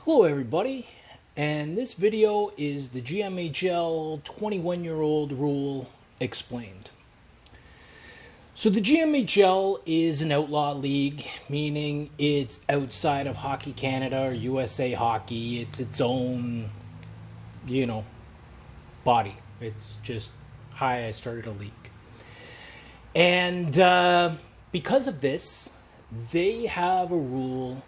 Hello everybody, and this video is the GMHL 21-year-old rule explained. So the GMHL is an outlaw league, meaning it's outside of Hockey Canada or USA Hockey. It's its own, body. It's just how I started a league. And because of this, they have a rule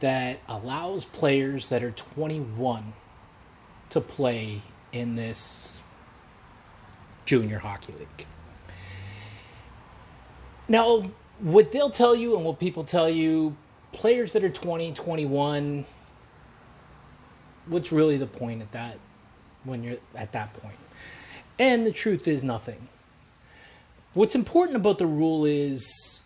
that allows players that are 21 to play in this junior hockey league. Now, what they'll tell you and what people tell you, players that are 20, 21, what's really the point at that when you're at that point? And the truth is nothing. What's important about the rule is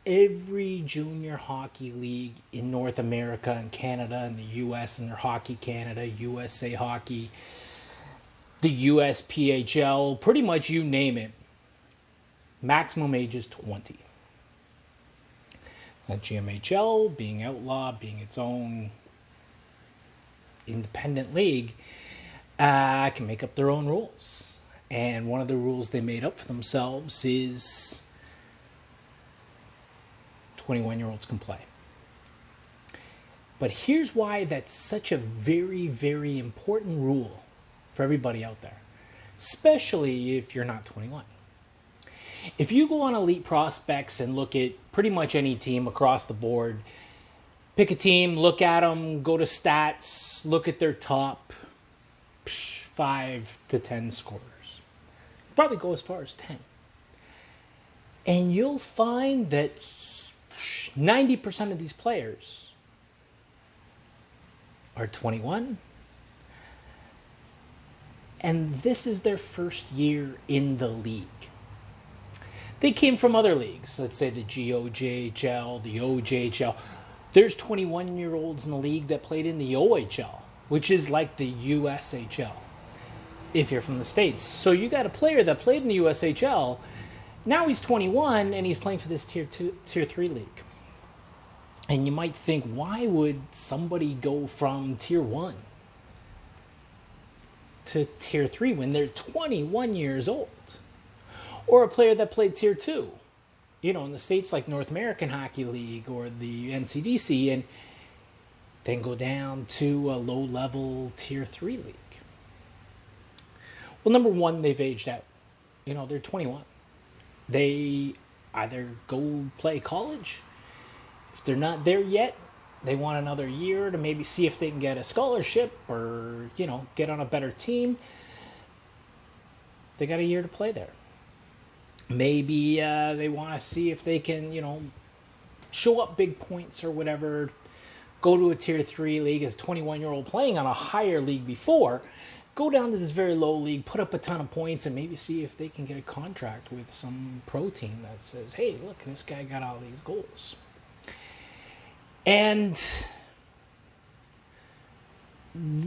every junior hockey league in North America and Canada and the US and their Hockey Canada, USA Hockey, the USPHL, pretty much you name it, maximum age is 20. The GMHL, being outlaw, being its own independent league, can make up their own rules. And one of the rules they made up for themselves is 21-year-olds can play. But here's why that's such a very, very important rule for everybody out there, especially if you're not 21. If you go on Elite Prospects and look at pretty much any team across the board, pick a team, look at them, go to stats, look at their top 5 to 10 scorers. Probably go as far as 10. And you'll find that 90% of these players are 21, and this is their first year in the league. They came from other leagues, let's say the GMHL, the OJHL. There's 21-year-olds in the league that played in the OHL, which is like the USHL, if you're from the States. So you got a player that played in the USHL. Now he's 21 and he's playing for this Tier 3 league. And you might think, why would somebody go from Tier 1 to Tier 3 when they're 21 years old? Or a player that played Tier 2, in the States like North American Hockey League or the NCDC, and then go down to a low-level Tier 3 league. Well, number one, they've aged out. They're 21. They either go play college. If they're not there yet, they want another year to maybe see if they can get a scholarship or, get on a better team. They got a year to play there. Maybe they want to see if they can, show up big points or whatever, go to a Tier 3 league as a 21-year-old playing on a higher league before, go down to this very low league, put up a ton of points, and maybe see if they can get a contract with some pro team that says, hey, look, this guy got all these goals. And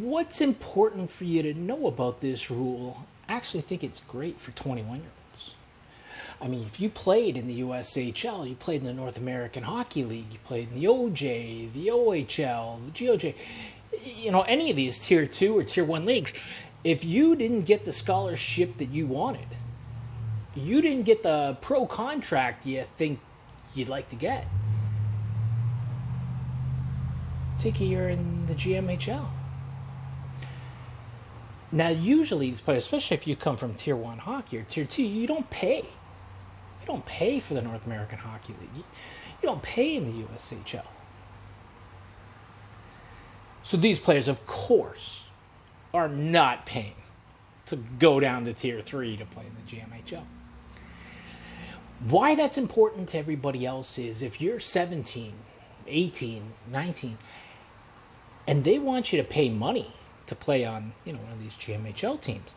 what's important for you to know about this rule, I actually think it's great for 21-year-olds. I mean, if you played in the USHL, you played in the North American Hockey League, you played in the OJ, the OHL, the GOJ, any of these Tier 2 or Tier 1 leagues, if you didn't get the scholarship that you wanted, you didn't get the pro contract you think you'd like to get, take a year in the GMHL. Now, usually these players, especially if you come from Tier 1 hockey or Tier 2, you don't pay. You don't pay for the North American Hockey League. You don't pay in the USHL. So these players, of course, are not paying to go down to Tier 3 to play in the GMHL. Why that's important to everybody else is if you're 17, 18, 19, and they want you to pay money to play on, one of these GMHL teams.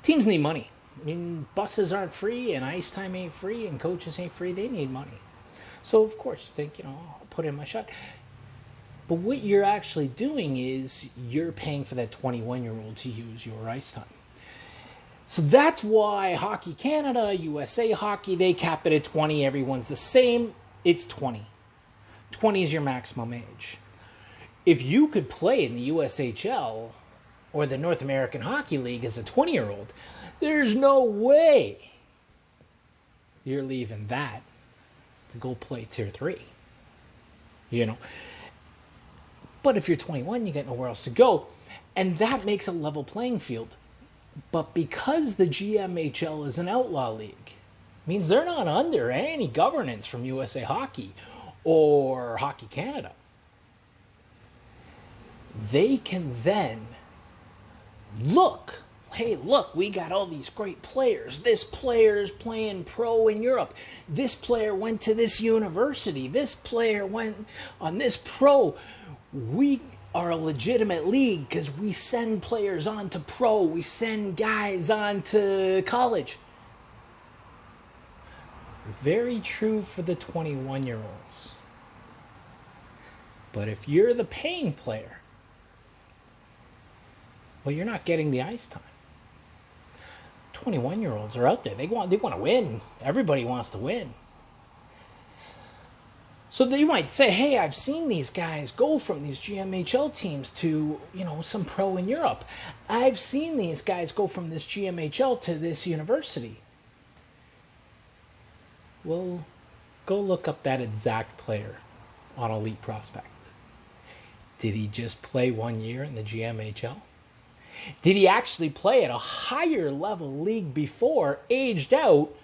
Teams need money. I mean, buses aren't free, and ice time ain't free, and coaches ain't free. They need money. So, of course, you think, I'll put in my shot. But what you're actually doing is you're paying for that 21-year-old to use your ice time. So that's why Hockey Canada, USA Hockey, they cap it at 20. Everyone's the same. It's 20. 20 is your maximum age. If you could play in the USHL or the North American Hockey League as a 20-year-old, there's no way you're leaving that to go play Tier 3. You know? But if you're 21, you get nowhere else to go. And that makes a level playing field. But because the GMHL is an outlaw league, means they're not under any governance from USA Hockey or Hockey Canada. They can then look, hey, look, we got all these great players. This player is playing pro in Europe. This player went to this university. This player went on this pro. We are a legitimate league because we send players on to pro. We send guys on to college. Very true for the 21-year-olds. But if you're the paying player, well, you're not getting the ice time. 21-year-olds are out there. They want to win. Everybody wants to win. So you might say, hey, I've seen these guys go from these GMHL teams to, some pro in Europe. I've seen these guys go from this GMHL to this university. Well, go look up that exact player on Elite Prospect. Did he just play 1 year in the GMHL? Did he actually play at a higher level league before, aged out,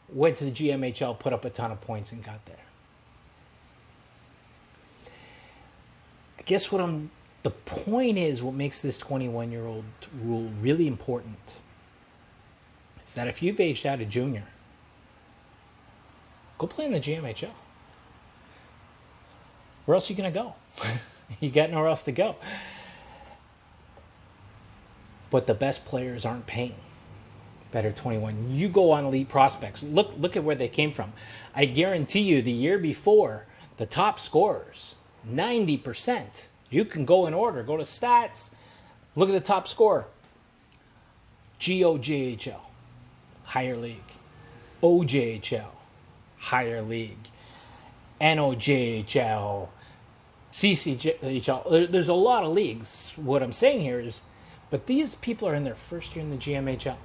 went to the GMHL, put up a ton of points, and got there? I guess the point is, what makes this 21-year-old rule really important is that if you've aged out a junior, go play in the GMHL. Where else are you going to go? You got nowhere else to go. But the best players aren't paying that are 21. You go on Elite Prospects. Look at where they came from. I guarantee you the year before, the top scorers, 90%. You can go in order. Go to stats. Look at the top scorer. GOJHL, higher league. OJHL, higher league. NOJHL, CCJHL. There's a lot of leagues. What I'm saying here is, but these people are in their first year in the GMHL.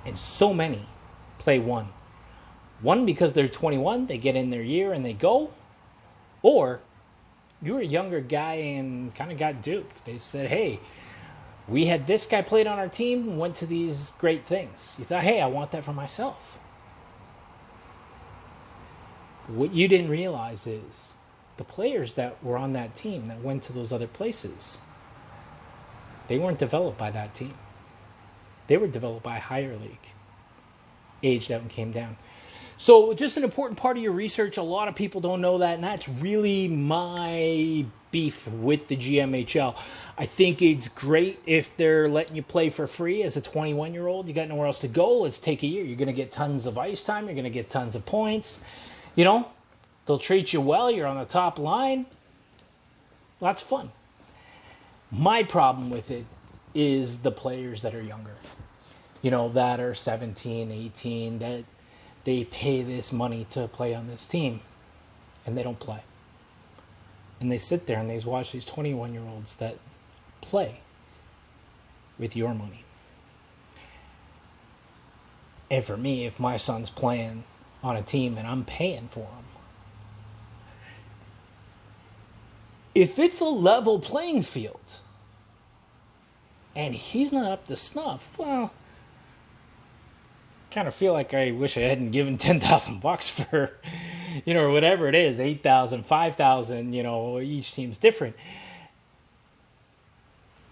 And so many play one. One, because they're 21, they get in their year and they go. Or you were a younger guy and kind of got duped. They said, hey, we had this guy played on our team and went to these great things. You thought, hey, I want that for myself. What you didn't realize is the players that were on that team that went to those other places, they weren't developed by that team. They were developed by a higher league, aged out and came down. So just an important part of your research. A lot of people don't know that, and that's really my beef with the GMHL. I think it's great if they're letting you play for free as a 21-year-old. You got nowhere else to go. Let's take a year. You're going to get tons of ice time. You're going to get tons of points. They'll treat you well. You're on the top line. Lots of fun. My problem with it is the players that are younger, that are 17, 18, that they pay this money to play on this team, and they don't play. And they sit there and they watch these 21-year-olds that play with your money. And for me, if my son's playing on a team and I'm paying for him, if it's a level playing field and he's not up to snuff, well, kind of feel like I wish I hadn't given $10,000 for, or whatever it is, 8,000, 5,000, each team's different.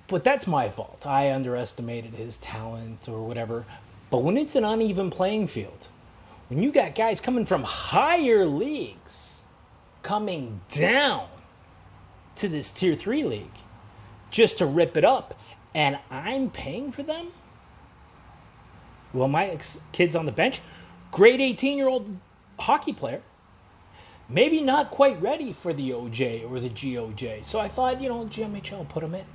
But that's my fault. I underestimated his talent or whatever. But when it's an uneven playing field, when you got guys coming from higher leagues coming down to this Tier 3 league just to rip it up, and I'm paying for them? Well, my kid's on the bench, great 18-year-old hockey player, maybe not quite ready for the OJ or the GOJ. So I thought, GMHL, put him in.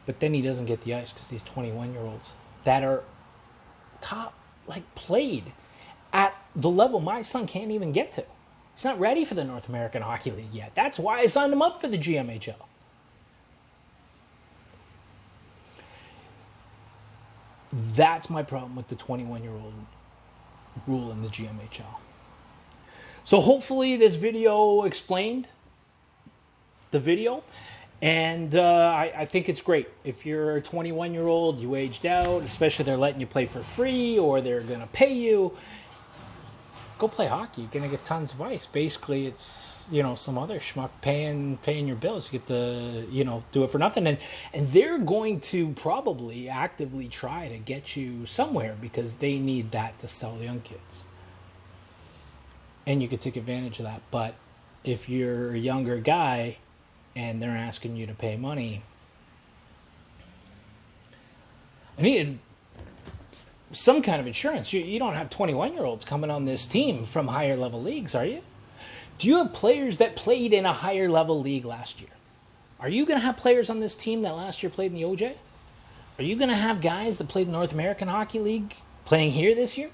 But then he doesn't get the ice because these 21-year-olds that are played at the level my son can't even get to. He's not ready for the North American Hockey League yet. That's why I signed him up for the GMHL. That's my problem with the 21-year-old rule in the GMHL. So hopefully this video explained the video. And I think it's great. If you're a 21-year-old, you aged out, especially they're letting you play for free or they're going to pay you, go play hockey. You're going to get tons of ice. Basically, it's, some other schmuck paying your bills. You get to, do it for nothing. And they're going to probably actively try to get you somewhere because they need that to sell young kids. And you could take advantage of that. But if you're a younger guy and they're asking you to pay money, I need some kind of insurance. You don't have 21-year-olds coming on this team from higher level leagues, are you? Do you have players that played in a higher level league last year? Are you going to have players on this team that last year played in the OJ? Are you going to have guys that played in the North American Hockey League playing here this year?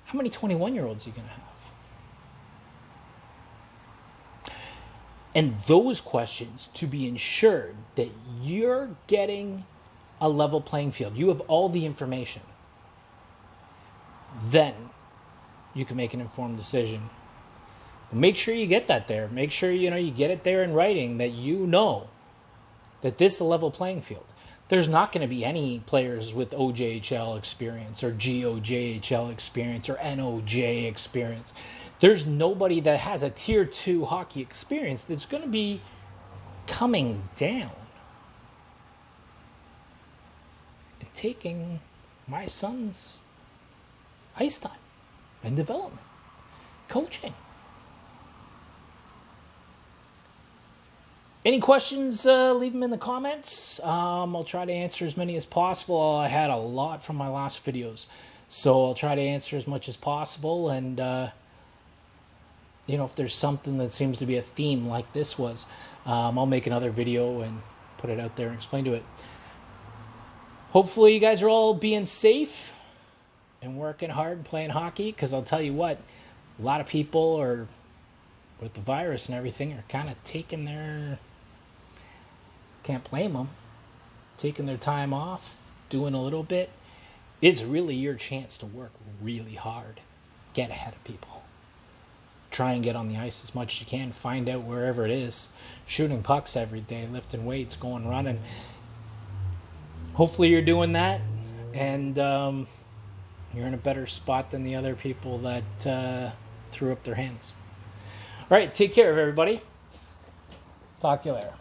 How many 21-year-olds are you going to have? And those questions, to be ensured that you're getting a level playing field, you have all the information, then you can make an informed decision. But make sure you get that there. Make sure you get it there in writing that that this is a level playing field. There's not going to be any players with OJHL experience or GOJHL experience or NOJ experience. There's nobody that has a Tier 2 hockey experience that's going to be coming down and taking my son's ice time and development, coaching. Any questions, leave them in the comments. I'll try to answer as many as possible. I had a lot from my last videos, so I'll try to answer as much as possible. And, if there's something that seems to be a theme like this was, I'll make another video and put it out there and explain to it. Hopefully you guys are all being safe and working hard and playing hockey, because I'll tell you what, a lot of people are, with the virus and everything, are kind of taking their... Can't blame them. Taking their time off, doing a little bit. It's really your chance to work really hard. Get ahead of people. Try and get on the ice as much as you can. Find out wherever it is. Shooting pucks every day, lifting weights, going running. Hopefully you're doing that, and you're in a better spot than the other people that threw up their hands. All right, take care of everybody. Talk to you later.